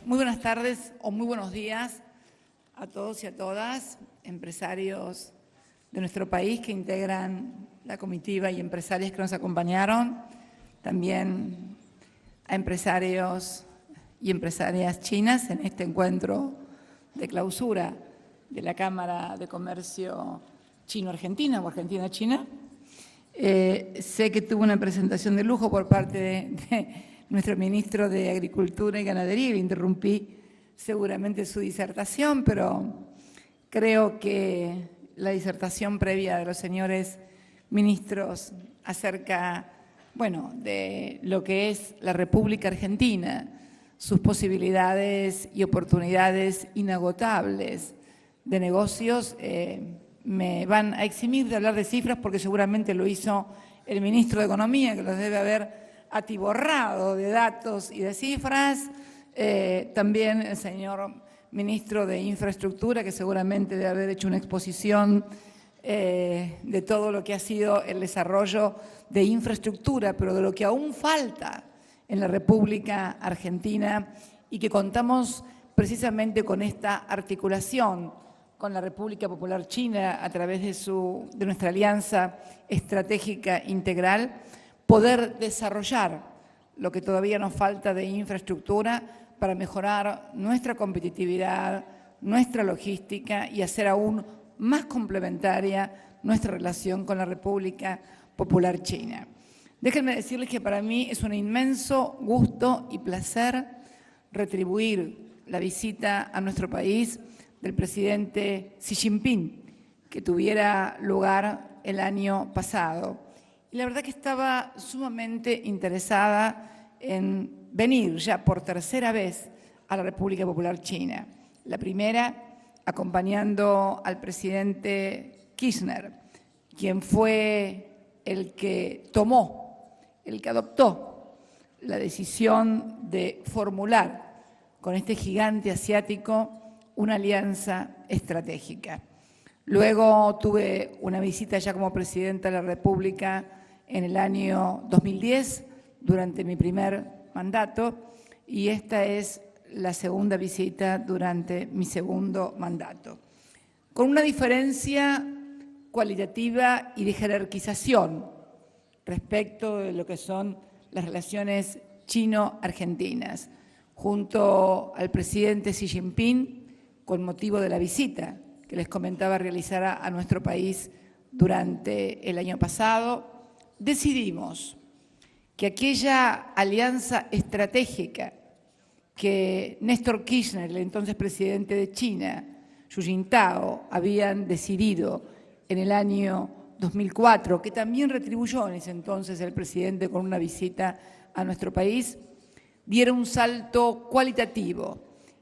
Muy buenas tardes o muy buenos días a todos y a todas, empresarios de nuestro país que integran la comitiva y empresarias que nos acompañaron, también a empresarios y empresarias chinas en este encuentro de clausura de la Cámara de Comercio Chino-Argentina o Argentina-China. Sé que tuvo una presentación de lujo por parte de nuestro ministro de Agricultura y Ganadería, y le interrumpí seguramente su disertación, pero creo que la disertación previa de los señores ministros acerca, de lo que es la República Argentina, sus posibilidades y oportunidades inagotables de negocios, me van a eximir de hablar de cifras porque seguramente lo hizo el ministro de Economía, que los debe haber atiborrado de datos y de cifras, también el señor ministro de Infraestructura, que seguramente debe haber hecho una exposición de todo lo que ha sido el desarrollo de infraestructura, pero de lo que aún falta en la República Argentina y que contamos precisamente con esta articulación con la República Popular China a través de nuestra alianza estratégica integral, poder desarrollar lo que todavía nos falta de infraestructura para mejorar nuestra competitividad, nuestra logística y hacer aún más complementaria nuestra relación con la República Popular China. Déjenme decirles que para mí es un inmenso gusto y placer retribuir la visita a nuestro país del presidente Xi Jinping, que tuviera lugar el año pasado. Y la verdad que estaba sumamente interesada en venir ya por tercera vez a la República Popular China. La primera, acompañando al presidente Kirchner, quien fue el que adoptó la decisión de formular con este gigante asiático una alianza estratégica. Luego tuve una visita ya como presidenta de la República en el año 2010, durante mi primer mandato, y esta es la segunda visita durante mi segundo mandato. Con una diferencia cualitativa y de jerarquización respecto de lo que son las relaciones chino-argentinas, junto al presidente Xi Jinping, con motivo de la visita que les comentaba realizar a nuestro país durante el año pasado, decidimos que aquella alianza estratégica que Néstor Kirchner, el entonces presidente de China, Hu Jintao, habían decidido en el año 2004, que también retribuyó en ese entonces el presidente con una visita a nuestro país, diera un salto cualitativo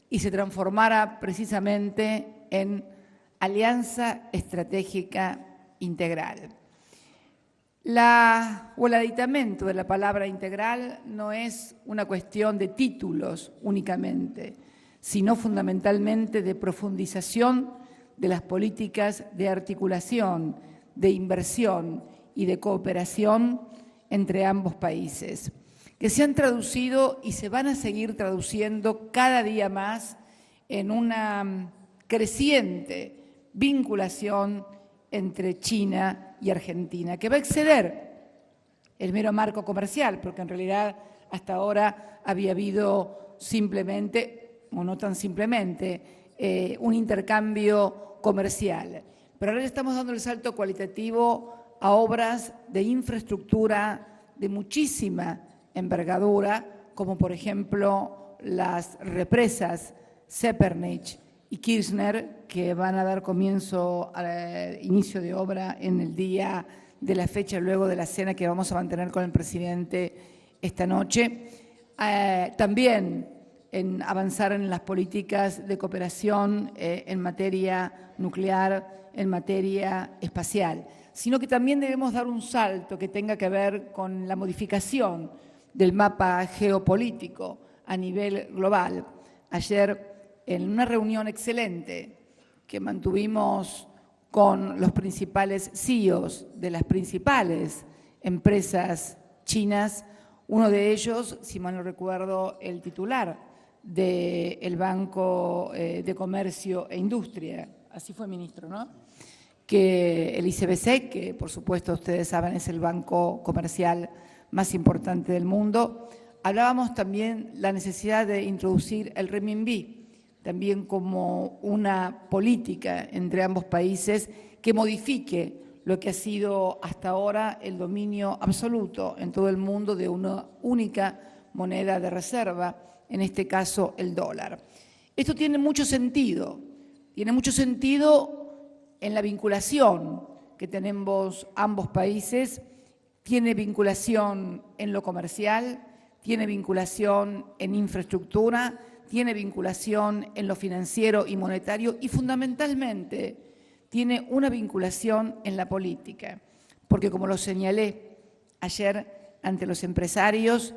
y se transformara precisamente en alianza estratégica integral. El aditamento de la palabra integral no es una cuestión de títulos únicamente, sino fundamentalmente de profundización de las políticas de articulación, de inversión y de cooperación entre ambos países, que se han traducido y se van a seguir traduciendo cada día más en una creciente vinculación entre China y Argentina, que va a exceder el mero marco comercial, porque en realidad hasta ahora había habido simplemente, o no tan simplemente, un intercambio comercial. Pero ahora estamos dando el salto cualitativo a obras de infraestructura de muchísima envergadura, como por ejemplo las represas Zeppernich y Kirchner, que van a dar comienzo al inicio de obra en el día de la fecha, luego de la cena que vamos a mantener con el presidente esta noche. También en avanzar en las políticas de cooperación en materia nuclear, en materia espacial, sino que también debemos dar un salto que tenga que ver con la modificación del mapa geopolítico a nivel global. Ayer, en una reunión excelente que mantuvimos con los principales CEOs de las principales empresas chinas, uno de ellos, si mal no recuerdo, el titular del Banco de Comercio e Industria, así fue, ministro, ¿no? Que el ICBC, que por supuesto ustedes saben es el banco comercial más importante del mundo. Hablábamos también de la necesidad de introducir el renminbi, también como una política entre ambos países que modifique lo que ha sido hasta ahora el dominio absoluto en todo el mundo de una única moneda de reserva, en este caso el dólar. Esto tiene mucho sentido en la vinculación que tenemos ambos países, tiene vinculación en lo comercial, tiene vinculación en infraestructura, tiene vinculación en lo financiero y monetario y fundamentalmente tiene una vinculación en la política, porque como lo señalé ayer ante los empresarios,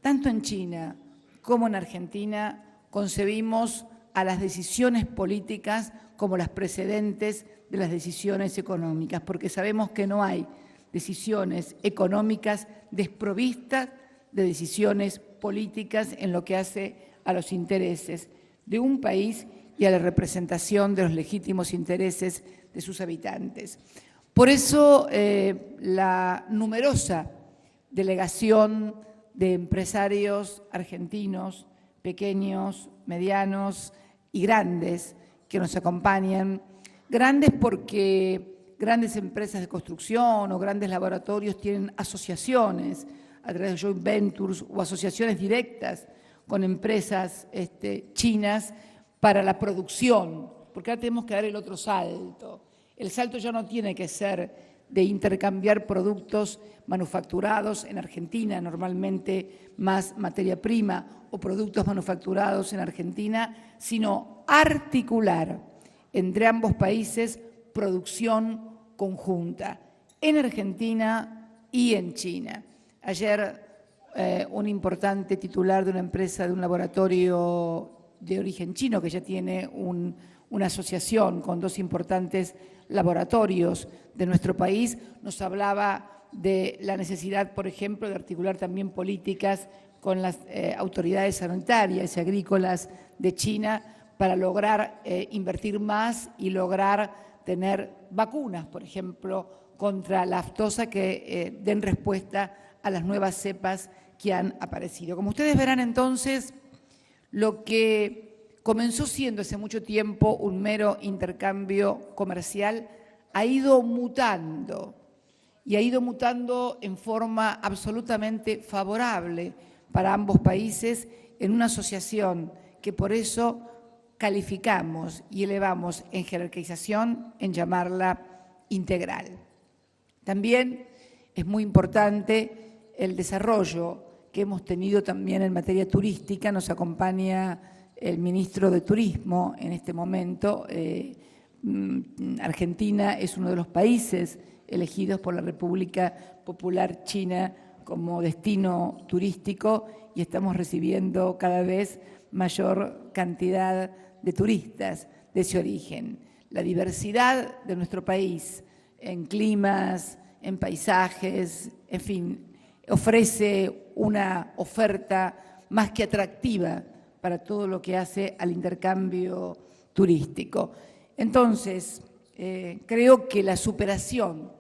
tanto en China como en Argentina concebimos a las decisiones políticas como las precedentes de las decisiones económicas, porque sabemos que no hay decisiones económicas desprovistas de decisiones políticas en lo que hace a los intereses de un país y a la representación de los legítimos intereses de sus habitantes. Por eso la numerosa delegación de empresarios argentinos, pequeños, medianos y grandes que nos acompañan, grandes porque grandes empresas de construcción o grandes laboratorios tienen asociaciones a través de joint ventures o asociaciones directas con empresas chinas para la producción, porque ahora tenemos que dar el otro salto. El salto ya no tiene que ser de intercambiar productos manufacturados en Argentina, normalmente más materia prima, o productos manufacturados en Argentina, sino articular entre ambos países producción conjunta, en Argentina y en China. Ayer un importante titular de una empresa, de un laboratorio de origen chino, que ya tiene una asociación con dos importantes laboratorios de nuestro país, nos hablaba de la necesidad, por ejemplo, de articular también políticas con las autoridades sanitarias y agrícolas de China para lograr invertir más y lograr tener vacunas, por ejemplo, contra la aftosa que den respuesta a las nuevas cepas que han aparecido. Como ustedes verán entonces, lo que comenzó siendo hace mucho tiempo un mero intercambio comercial ha ido mutando y ha ido mutando en forma absolutamente favorable para ambos países en una asociación que por eso calificamos y elevamos en jerarquización en llamarla integral. También es muy importante el desarrollo que hemos tenido también en materia turística. Nos acompaña el ministro de Turismo en este momento. Argentina es uno de los países elegidos por la República Popular China como destino turístico y estamos recibiendo cada vez mayor cantidad de turistas de ese origen. La diversidad de nuestro país en climas, en paisajes, en fin, ofrece una oferta más que atractiva para todo lo que hace al intercambio turístico. Entonces, creo que la superación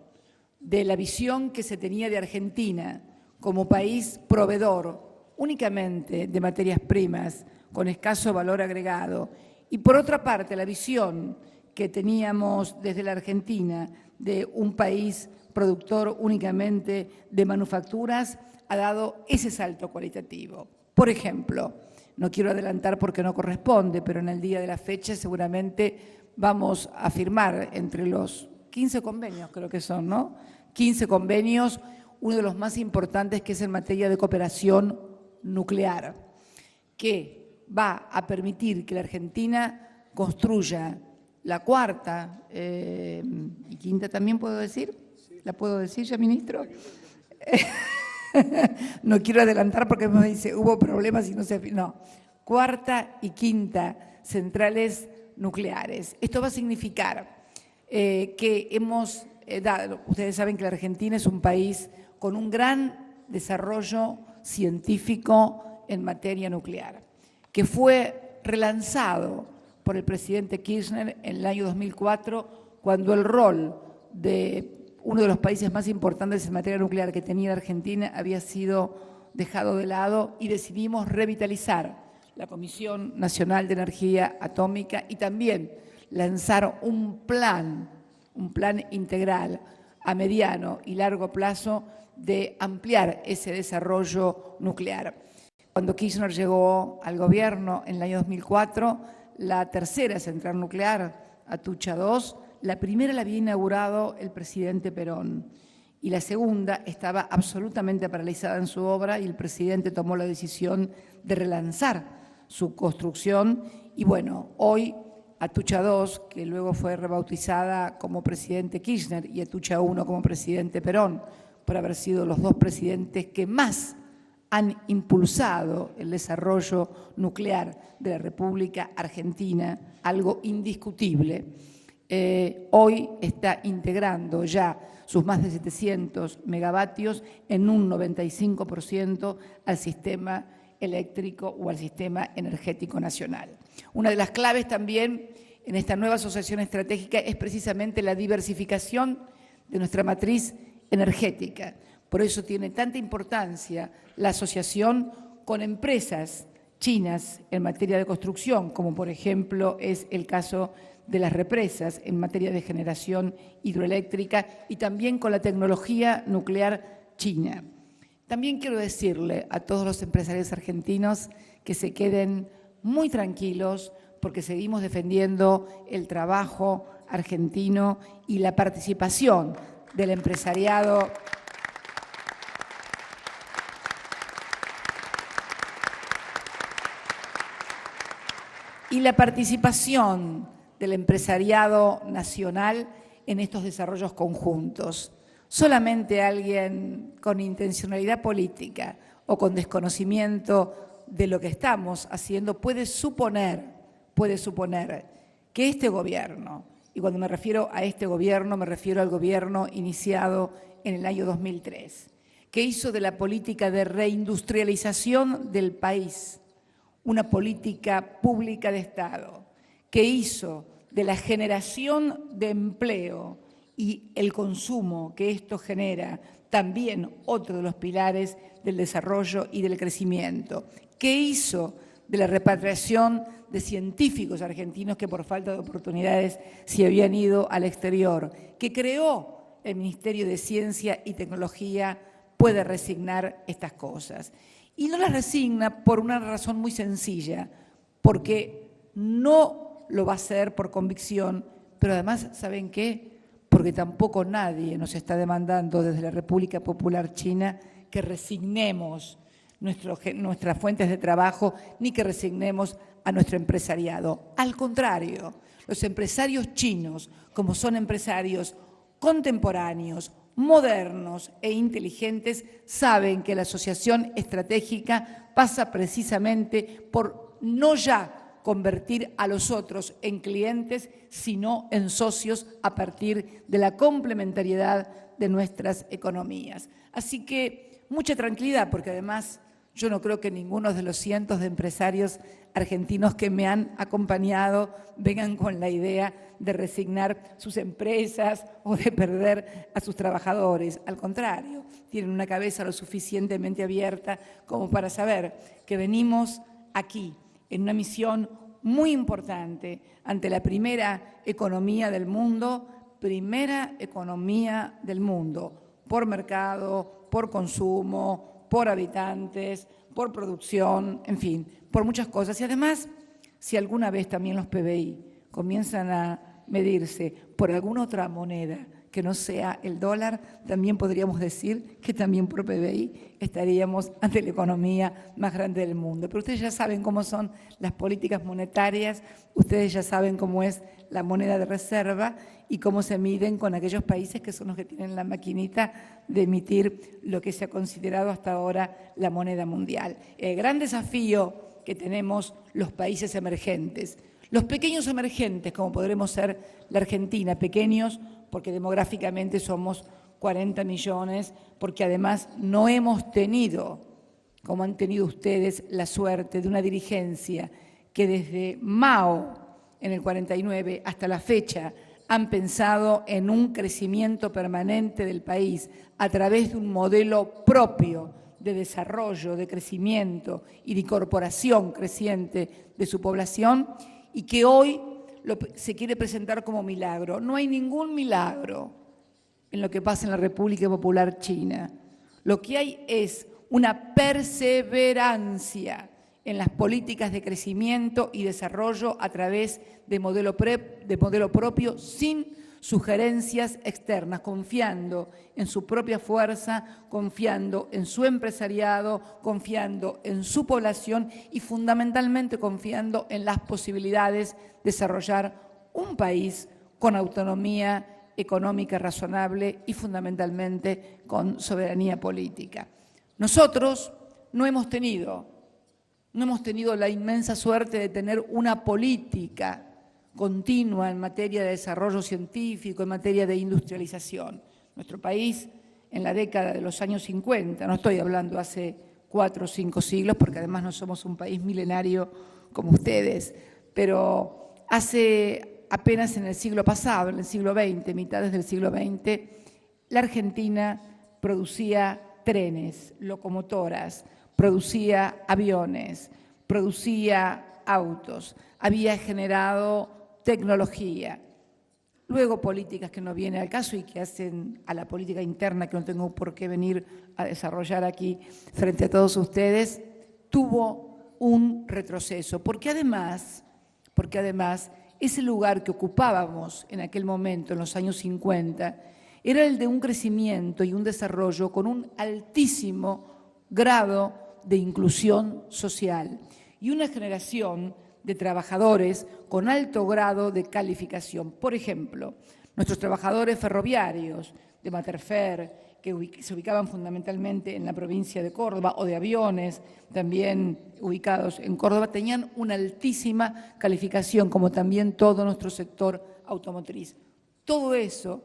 de la visión que se tenía de Argentina como país proveedor únicamente de materias primas con escaso valor agregado y por otra parte la visión que teníamos desde la Argentina de un país productor únicamente de manufacturas ha dado ese salto cualitativo. Por ejemplo, no quiero adelantar porque no corresponde, pero en el día de la fecha seguramente vamos a firmar entre los 15 convenios, creo que son, ¿no? 15 convenios, uno de los más importantes que es en materia de cooperación nuclear, que va a permitir que la Argentina construya la cuarta y quinta también, ¿puedo decir? ¿La puedo decir ya, ministro? No quiero adelantar porque me dice, hubo problemas y no se... No, cuarta y quinta centrales nucleares. Esto va a significar que hemos dado, ustedes saben que la Argentina es un país con un gran desarrollo científico en materia nuclear, que fue relanzado por el presidente Kirchner en el año 2004, cuando el rol de uno de los países más importantes en materia nuclear que tenía la Argentina había sido dejado de lado y decidimos revitalizar la Comisión Nacional de Energía Atómica y también lanzar un plan integral a mediano y largo plazo de ampliar ese desarrollo nuclear. Cuando Kirchner llegó al gobierno en el año 2004, la tercera central nuclear, Atucha 2, la primera la había inaugurado el presidente Perón y la segunda estaba absolutamente paralizada en su obra y el presidente tomó la decisión de relanzar su construcción y bueno, hoy Atucha 2, que luego fue rebautizada como presidente Kirchner y Atucha 1 como presidente Perón, por haber sido los dos presidentes que más han impulsado el desarrollo nuclear de la República Argentina, algo indiscutible. Hoy está integrando ya sus más de 700 megavatios en un 95% al sistema eléctrico o al sistema energético nacional. Una de las claves también en esta nueva asociación estratégica es precisamente la diversificación de nuestra matriz energética. Por eso tiene tanta importancia la asociación con empresas chinas en materia de construcción, como por ejemplo es el caso de las represas en materia de generación hidroeléctrica y también con la tecnología nuclear china. También quiero decirle a todos los empresarios argentinos que se queden muy tranquilos porque seguimos defendiendo el trabajo argentino y la participación del empresariado nacional en estos desarrollos conjuntos. Solamente alguien con intencionalidad política o con desconocimiento de lo que estamos haciendo puede suponer que este gobierno, y cuando me refiero a este gobierno, me refiero al gobierno iniciado en el año 2003, que hizo de la política de reindustrialización del país una política pública de Estado, que hizo de la generación de empleo y el consumo que esto genera también otro de los pilares del desarrollo y del crecimiento, que hizo de la repatriación de científicos argentinos que por falta de oportunidades se habían ido al exterior, que creó el Ministerio de Ciencia y Tecnología, puede resignar estas cosas. Y no las resigna por una razón muy sencilla, porque no lo va a hacer por convicción, pero además, ¿saben qué? Porque tampoco nadie nos está demandando desde la República Popular China que resignemos nuestras fuentes de trabajo ni que resignemos a nuestro empresariado. Al contrario, los empresarios chinos, como son empresarios contemporáneos, modernos e inteligentes, saben que la asociación estratégica pasa precisamente por no ya convertir a los otros en clientes, sino en socios a partir de la complementariedad de nuestras economías. Así que mucha tranquilidad, porque además yo no creo que ninguno de los cientos de empresarios argentinos que me han acompañado vengan con la idea de resignar sus empresas o de perder a sus trabajadores. Al contrario, tienen una cabeza lo suficientemente abierta como para saber que venimos aquí en una misión muy importante ante la primera economía del mundo, por mercado, por consumo, por habitantes, por producción, en fin, por muchas cosas. Y además, si alguna vez también los PBI comienzan a medirse por alguna otra moneda que no sea el dólar, también podríamos decir que también por PBI estaríamos ante la economía más grande del mundo. Pero ustedes ya saben cómo son las políticas monetarias, ustedes ya saben cómo es la moneda de reserva y cómo se miden con aquellos países que son los que tienen la maquinita de emitir lo que se ha considerado hasta ahora la moneda mundial. El gran desafío que tenemos los países emergentes, los pequeños emergentes, como podremos ser la Argentina, pequeños porque demográficamente somos 40 millones, porque además no hemos tenido como han tenido ustedes la suerte de una dirigencia que desde Mao en el 49 hasta la fecha han pensado en un crecimiento permanente del país a través de un modelo propio de desarrollo, de crecimiento y de incorporación creciente de su población, y que hoy se quiere presentar como milagro. No hay ningún milagro en lo que pasa en la República Popular China. Lo que hay es una perseverancia en las políticas de crecimiento y desarrollo a través de modelo propio, sin sugerencias externas, confiando en su propia fuerza, confiando en su empresariado, confiando en su población y fundamentalmente confiando en las posibilidades de desarrollar un país con autonomía económica razonable y fundamentalmente con soberanía política. Nosotros no hemos tenido la inmensa suerte de tener una política continua en materia de desarrollo científico, en materia de industrialización. Nuestro país, en la década de los años 50, no estoy hablando hace 4 o 5 siglos, porque además no somos un país milenario como ustedes, pero hace apenas en el siglo pasado, en el siglo XX, mitades del siglo XX, la Argentina producía trenes, locomotoras, producía aviones, producía autos, había generado tecnología. Luego políticas que no vienen al caso y que hacen a la política interna, que no tengo por qué venir a desarrollar aquí frente a todos ustedes, tuvo un retroceso. Porque además ese lugar que ocupábamos en aquel momento, en los años 50, era el de un crecimiento y un desarrollo con un altísimo grado de inclusión social y una generación de trabajadores con alto grado de calificación. Por ejemplo, nuestros trabajadores ferroviarios de Materfer, que se ubicaban fundamentalmente en la provincia de Córdoba, o de aviones, también ubicados en Córdoba, tenían una altísima calificación, como también todo nuestro sector automotriz. Todo eso,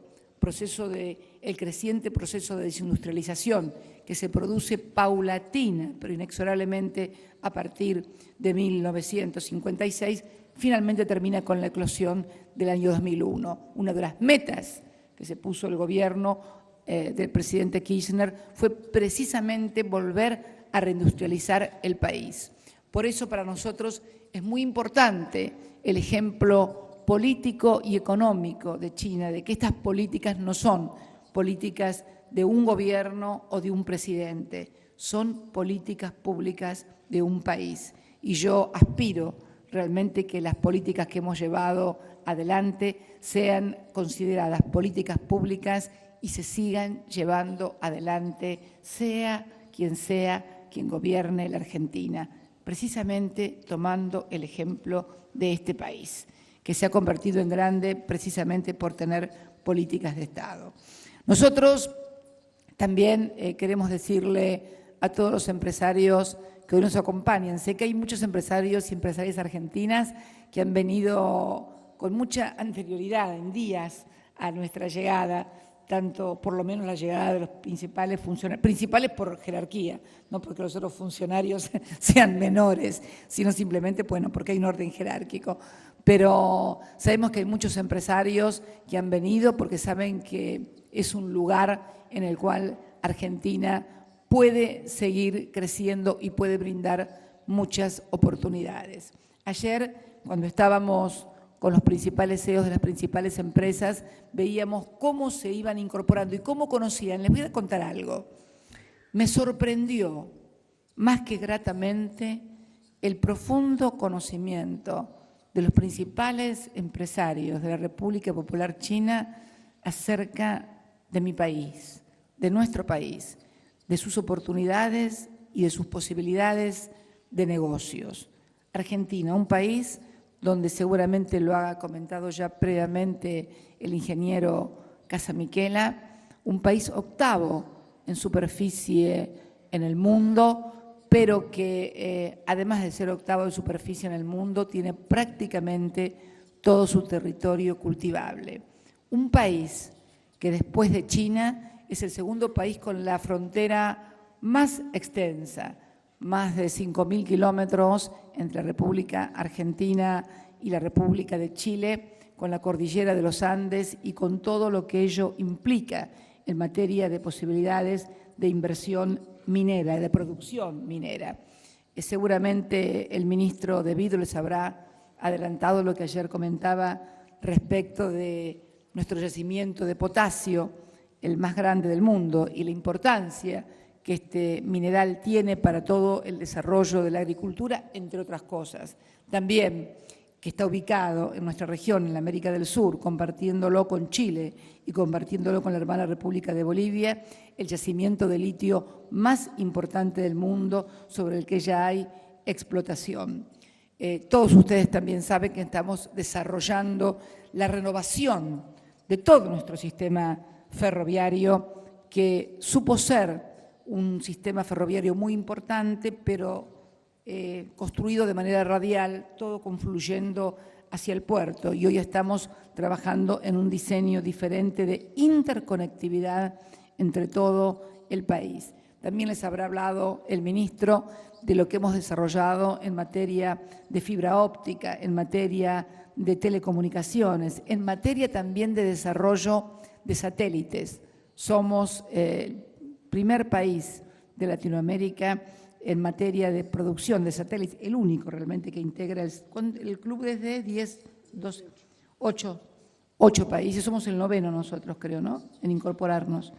el creciente proceso de desindustrialización que se produce paulatina, pero inexorablemente a partir de 1956, finalmente termina con la eclosión del año 2001. Una de las metas que se puso el gobierno del presidente Kirchner fue precisamente volver a reindustrializar el país. Por eso para nosotros es muy importante el ejemplo político y económico de China, de que estas políticas no son políticas de un gobierno o de un presidente, son políticas públicas de un país. Y yo aspiro realmente que las políticas que hemos llevado adelante sean consideradas políticas públicas y se sigan llevando adelante, sea quien gobierne la Argentina, precisamente tomando el ejemplo de este país, que se ha convertido en grande precisamente por tener políticas de Estado. Nosotros también queremos decirle a todos los empresarios que hoy nos acompañan. Sé que hay muchos empresarios y empresarias argentinas que han venido con mucha anterioridad, en días, a nuestra llegada, tanto por lo menos la llegada de los principales funcionarios, principales por jerarquía, no porque los otros funcionarios sean menores, sino simplemente, bueno, porque hay un orden jerárquico. Pero sabemos que hay muchos empresarios que han venido porque saben que es un lugar en el cual Argentina puede seguir creciendo y puede brindar muchas oportunidades. Ayer, cuando estábamos con los principales CEOs de las principales empresas, veíamos cómo se iban incorporando y cómo conocían. Les voy a contar algo. Me sorprendió, más que gratamente, el profundo conocimiento de los principales empresarios de la República Popular China acerca de mi país, de nuestro país, de sus oportunidades y de sus posibilidades de negocios. Argentina, un país donde seguramente lo ha comentado ya previamente el ingeniero Casamichela, un país octavo en superficie en el mundo, pero que además de ser octavo en superficie en el mundo, tiene prácticamente todo su territorio cultivable. Un país que después de China es el segundo país con la frontera más extensa, más de 5.000 kilómetros entre la República Argentina y la República de Chile, con la cordillera de los Andes y con todo lo que ello implica en materia de posibilidades de inversión minera, de producción minera. Seguramente el ministro De Vito les habrá adelantado lo que ayer comentaba respecto de nuestro yacimiento de potasio, el más grande del mundo, y la importancia que este mineral tiene para todo el desarrollo de la agricultura, entre otras cosas. También que está ubicado en nuestra región, en la América del Sur, compartiéndolo con Chile y compartiéndolo con la hermana República de Bolivia, el yacimiento de litio más importante del mundo sobre el que ya hay explotación. Todos ustedes también saben que estamos desarrollando la renovación de todo nuestro sistema ferroviario, que supo ser un sistema ferroviario muy importante, pero construido de manera radial, todo confluyendo hacia el puerto. Y hoy estamos trabajando en un diseño diferente de interconectividad entre todo el país. También les habrá hablado el ministro de lo que hemos desarrollado en materia de fibra óptica, en materia de telecomunicaciones, en materia también de desarrollo de satélites. Somos el primer país de Latinoamérica en materia de producción de satélites, el único realmente que integra el club desde 10, 12, 8 países. Somos el 9º nosotros, creo, ¿no?, en incorporarnos.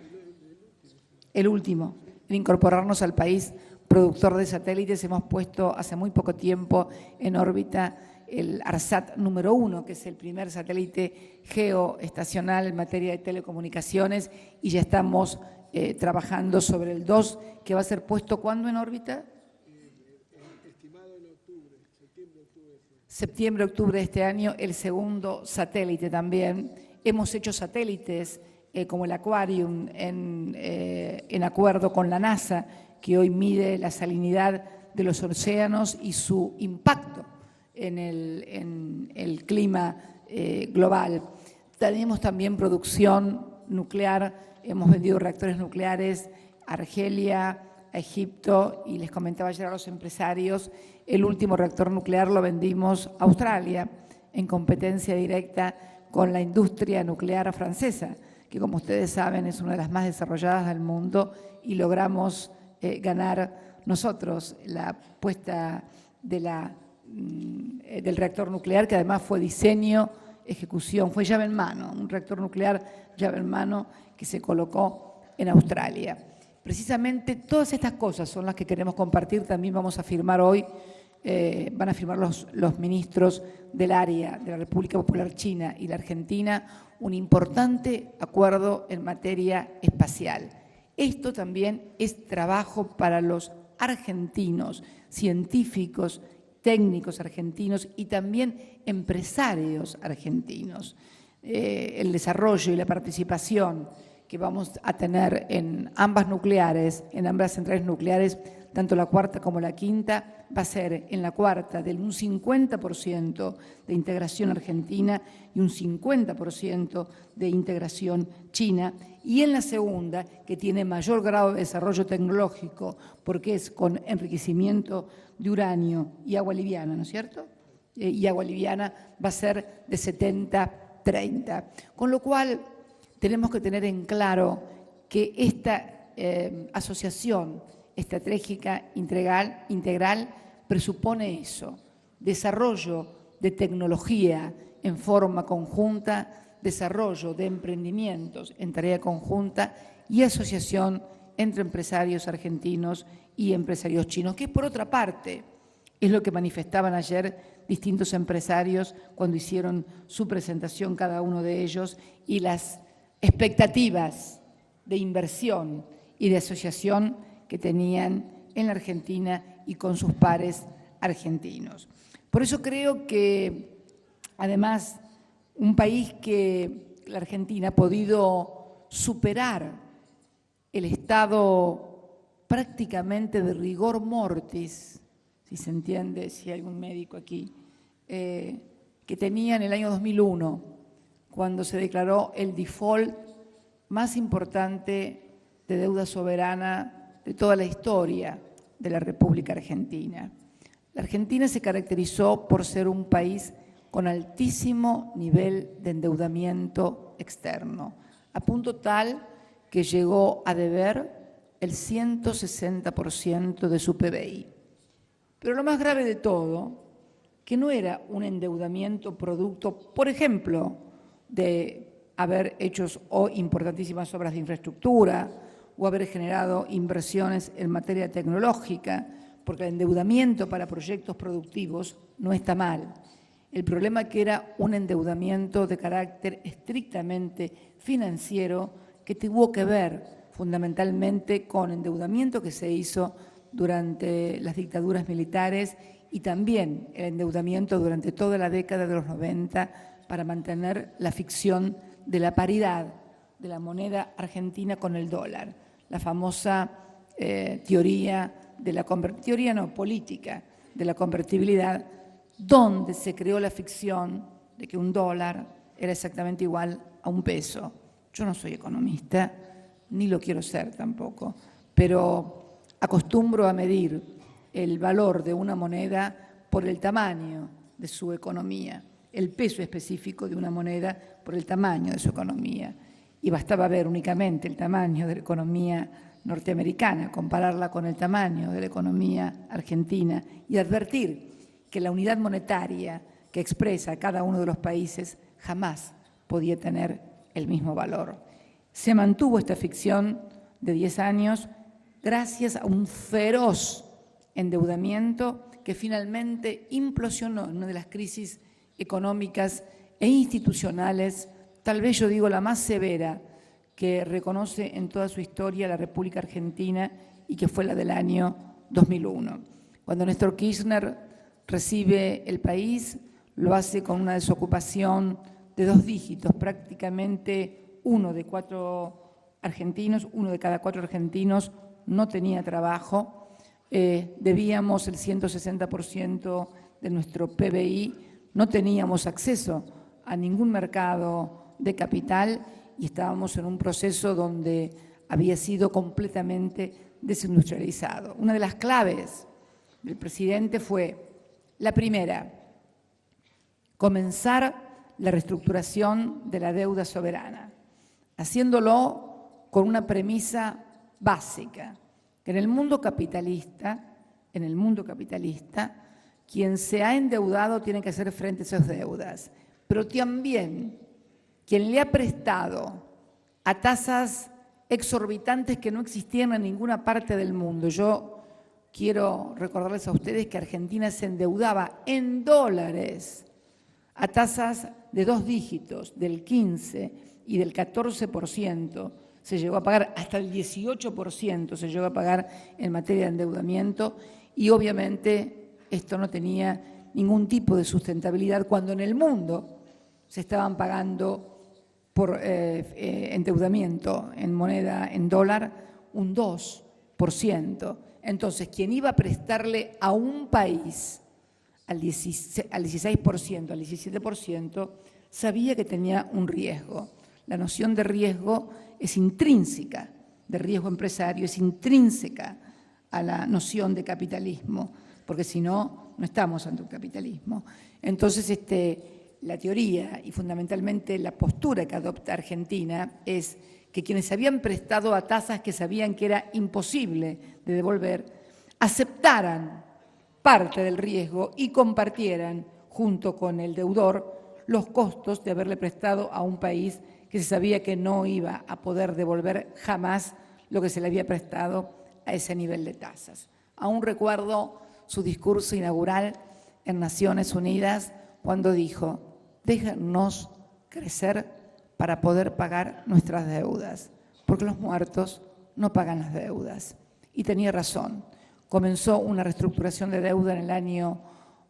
El último, en incorporarnos al país productor de satélites. Hemos puesto hace muy poco tiempo en órbita el ARSAT número 1, que es el primer satélite geoestacional en materia de telecomunicaciones, y ya estamos trabajando sobre el 2, que va a ser puesto ¿cuándo en órbita? Estimado en octubre, septiembre-octubre. Septiembre-octubre de este año, el segundo satélite también. Hemos hecho satélites como el Aquarium en acuerdo con la NASA, que hoy mide la salinidad de los océanos y su impacto en el clima global. Tenemos también producción nuclear. Hemos vendido reactores nucleares a Argelia, a Egipto, y les comentaba ayer a los empresarios, el último reactor nuclear lo vendimos a Australia en competencia directa con la industria nuclear francesa, que como ustedes saben es una de las más desarrolladas del mundo, y logramos ganar nosotros la puesta del reactor nuclear, que además fue diseño, ejecución, fue llave en mano, un reactor nuclear llave en mano que se colocó en Australia. Precisamente todas estas cosas son las que queremos compartir. También vamos a firmar hoy, van a firmar los ministros del área de la República Popular China y la Argentina, un importante acuerdo en materia espacial. Esto también es trabajo para los argentinos, científicos, técnicos argentinos y también empresarios argentinos. El desarrollo y la participación que vamos a tener en ambas nucleares, en ambas centrales nucleares, tanto la cuarta como la quinta, va a ser en la cuarta de un 50% de integración argentina y un 50% de integración china, y en la segunda, que tiene mayor grado de desarrollo tecnológico, porque es con enriquecimiento de uranio y agua liviana, ¿no es cierto? Y agua liviana va a ser de 70-30. Con lo cual, tenemos que tener en claro que esta asociación estratégica integral presupone eso: desarrollo de tecnología en forma conjunta, desarrollo de emprendimientos en tarea conjunta y asociación entre empresarios argentinos y empresarios chinos, que por otra parte es lo que manifestaban ayer distintos empresarios cuando hicieron su presentación cada uno de ellos, y las expectativas de inversión y de asociación que tenían en la Argentina y con sus pares argentinos. Por eso creo que, además, un país que la Argentina ha podido superar el estado prácticamente de rigor mortis, si se entiende, si hay algún médico aquí, que tenía en el año 2001, cuando se declaró el default más importante de deuda soberana de toda la historia de la República Argentina. La Argentina se caracterizó por ser un país con altísimo nivel de endeudamiento externo, a punto tal que llegó a deber el 160% de su PBI. Pero lo más grave de todo, que no era un endeudamiento producto, por ejemplo, de haber hecho importantísimas obras de infraestructura o haber generado inversiones en materia tecnológica, porque el endeudamiento para proyectos productivos no está mal. El problema es que era un endeudamiento de carácter estrictamente financiero que tuvo que ver fundamentalmente con endeudamiento que se hizo durante las dictaduras militares y también el endeudamiento durante toda la década de los 90 para mantener la ficción de la paridad de la moneda argentina con el dólar, la famosa política de la convertibilidad, donde se creó la ficción de que un dólar era exactamente igual a un peso. Yo no soy economista, ni lo quiero ser tampoco, pero acostumbro a medir el valor de una moneda por el tamaño de su economía, el peso específico de una moneda por el tamaño de su economía. Y bastaba ver únicamente el tamaño de la economía norteamericana, compararla con el tamaño de la economía argentina y advertir que la unidad monetaria que expresa a cada uno de los países jamás podía tener el mismo valor. Se mantuvo esta ficción de 10 años gracias a un feroz endeudamiento que finalmente implosionó en una de las crisis económicas e institucionales, tal vez yo digo la más severa que reconoce en toda su historia la República Argentina y que fue la del año 2001. Cuando Néstor Kirchner recibe el país, lo hace con una desocupación de 2 dígitos, prácticamente uno de cada 4 argentinos no tenía trabajo, debíamos el 160% de nuestro PBI, no teníamos acceso a ningún mercado de capital y estábamos en un proceso donde había sido completamente desindustrializado. Una de las claves del presidente fue, la primera, comenzar la reestructuración de la deuda soberana, haciéndolo con una premisa básica, que en el mundo capitalista, quien se ha endeudado tiene que hacer frente a esas deudas, pero también quien le ha prestado a tasas exorbitantes que no existían en ninguna parte del mundo. Yo quiero recordarles a ustedes que Argentina se endeudaba en dólares a tasas de 2 dígitos, del 15 y del 14%, se llegó a pagar hasta el 18%, se llegó a pagar en materia de endeudamiento y obviamente esto no tenía ningún tipo de sustentabilidad cuando en el mundo se estaban pagando por endeudamiento en moneda, en dólar, un 2%. Entonces, quien iba a prestarle a un país al 16%, al 17%, sabía que tenía un riesgo. La noción de riesgo es intrínseca, de riesgo empresario, es intrínseca a la noción de capitalismo, porque si no, no estamos ante un capitalismo. Entonces, la teoría y fundamentalmente la postura que adopta Argentina es que quienes habían prestado a tasas que sabían que era imposible de devolver, aceptaran parte del riesgo y compartieran junto con el deudor los costos de haberle prestado a un país que se sabía que no iba a poder devolver jamás lo que se le había prestado a ese nivel de tasas. Aún recuerdo su discurso inaugural en Naciones Unidas cuando dijo: déjennos crecer para poder pagar nuestras deudas, porque los muertos no pagan las deudas. Y tenía razón. Comenzó una reestructuración de deuda en el año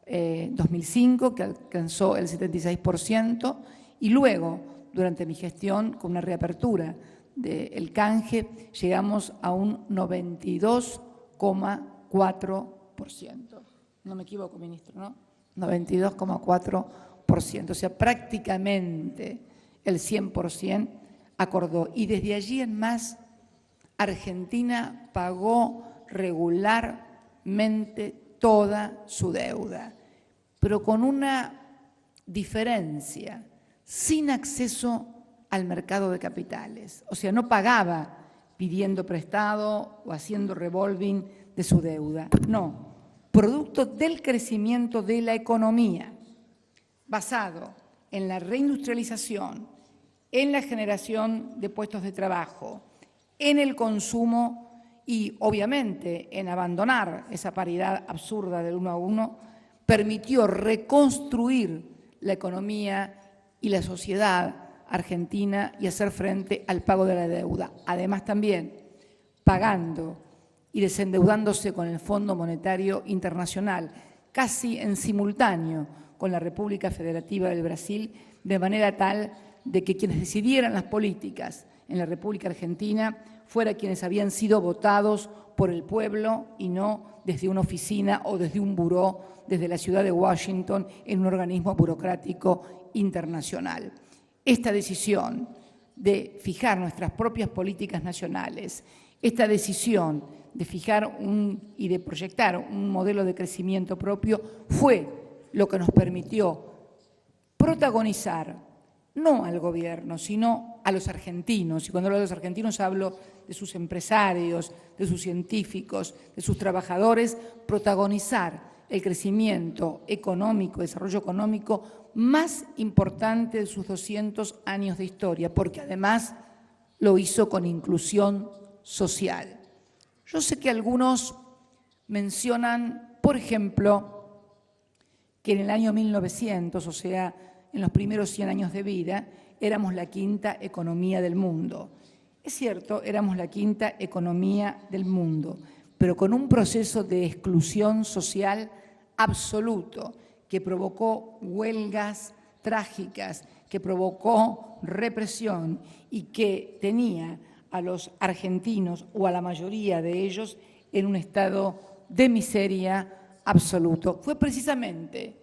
2005, que alcanzó el 76%, y luego, durante mi gestión, con una reapertura del canje, llegamos a un 92,4%. No me equivoco, ministro, ¿no? 92,4%. O sea, prácticamente el 100% acordó. Y desde allí en más, Argentina pagó regular toda su deuda, pero con una diferencia, sin acceso al mercado de capitales. O sea, no pagaba pidiendo prestado o haciendo revolving de su deuda. No, producto del crecimiento de la economía, basado en la reindustrialización, en la generación de puestos de trabajo, en el consumo y, obviamente, en abandonar esa paridad absurda del 1 a 1, permitió reconstruir la economía y la sociedad argentina y hacer frente al pago de la deuda. Además, también pagando y desendeudándose con el Fondo Monetario Internacional, casi en simultáneo con la República Federativa del Brasil, de manera tal de que quienes decidieran las políticas en la República Argentina fueran quienes habían sido votados por el pueblo y no desde una oficina o desde un buró, desde la ciudad de Washington, en un organismo burocrático internacional. Esta decisión de fijar nuestras propias políticas nacionales, esta decisión de fijar y de proyectar un modelo de crecimiento propio fue lo que nos permitió protagonizar no al gobierno, sino a los argentinos. Y cuando hablo de los argentinos hablo de sus empresarios, de sus científicos, de sus trabajadores, protagonizar el crecimiento económico, desarrollo económico más importante de sus 200 años de historia, porque además lo hizo con inclusión social. Yo sé que algunos mencionan, por ejemplo, que en el año 1900, o sea, en los primeros 100 años de vida, éramos la quinta economía del mundo. Es cierto, éramos la quinta economía del mundo, pero con un proceso de exclusión social absoluto que provocó huelgas trágicas, que provocó represión y que tenía a los argentinos o a la mayoría de ellos en un estado de miseria absoluto. Fue precisamente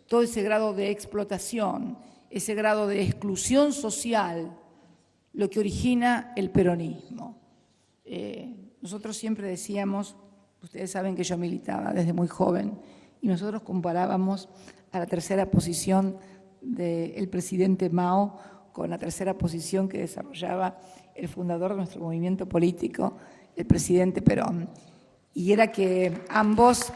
todo ese grado de explotación, ese grado de exclusión social, lo que origina el peronismo. Nosotros siempre decíamos, ustedes saben que yo militaba desde muy joven, y nosotros comparábamos a la tercera posición del presidente Mao con la tercera posición que desarrollaba el fundador de nuestro movimiento político, el presidente Perón. Y era que ambos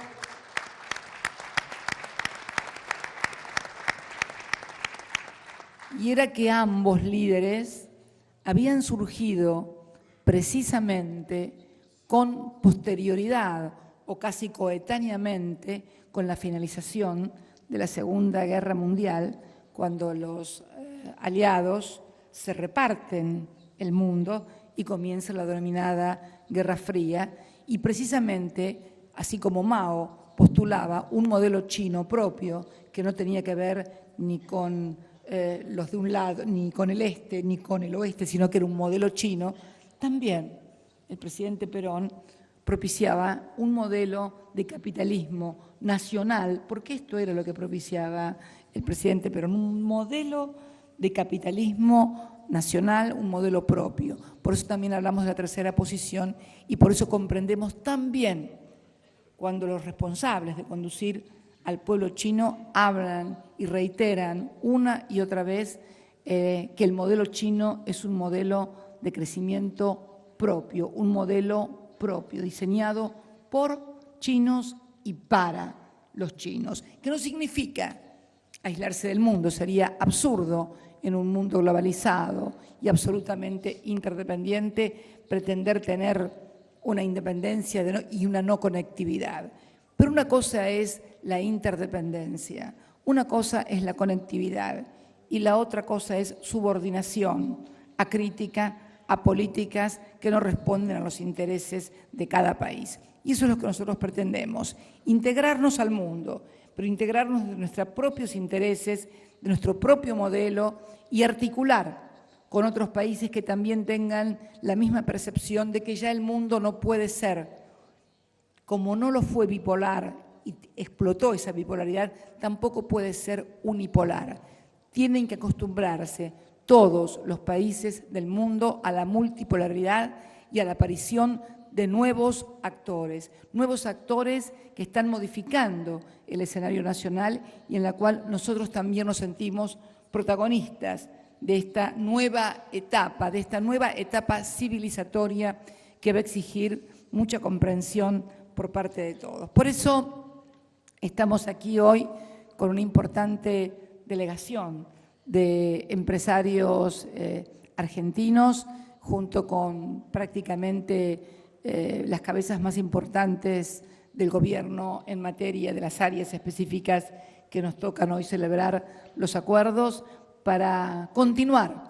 líderes habían surgido precisamente con posterioridad o casi coetáneamente con la finalización de la Segunda Guerra Mundial, cuando los aliados se reparten el mundo y comienza la denominada Guerra Fría, y precisamente, así como Mao postulaba un modelo chino propio que no tenía que ver ni con los de un lado, ni con el este, ni con el oeste, sino que era un modelo chino, también el presidente Perón propiciaba un modelo de capitalismo nacional, porque esto era lo que propiciaba el presidente Perón, un modelo de capitalismo nacional, un modelo propio. Por eso también hablamos de la tercera posición y por eso comprendemos tan bien cuando los responsables de conducir al pueblo chino hablan y reiteran una y otra vez que el modelo chino es un modelo de crecimiento propio, un modelo propio, diseñado por chinos y para los chinos, que no significa aislarse del mundo, sería absurdo en un mundo globalizado y absolutamente interdependiente pretender tener una independencia y una no conectividad. Pero una cosa es la interdependencia, una cosa es la conectividad y la otra cosa es subordinación acrítica a políticas que no responden a los intereses de cada país. Y eso es lo que nosotros pretendemos, integrarnos al mundo, pero integrarnos de nuestros propios intereses, de nuestro propio modelo y articular con otros países que también tengan la misma percepción de que ya el mundo no puede ser, como no lo fue bipolar y explotó esa bipolaridad, tampoco puede ser unipolar. Tienen que acostumbrarse todos los países del mundo a la multipolaridad y a la aparición de nuevos actores que están modificando el escenario nacional y en la cual nosotros también nos sentimos protagonistas de esta nueva etapa civilizatoria que va a exigir mucha comprensión por parte de todos. Por eso estamos aquí hoy con una importante delegación de empresarios argentinos, junto con prácticamente las cabezas más importantes del gobierno en materia de las áreas específicas que nos tocan hoy celebrar los acuerdos para continuar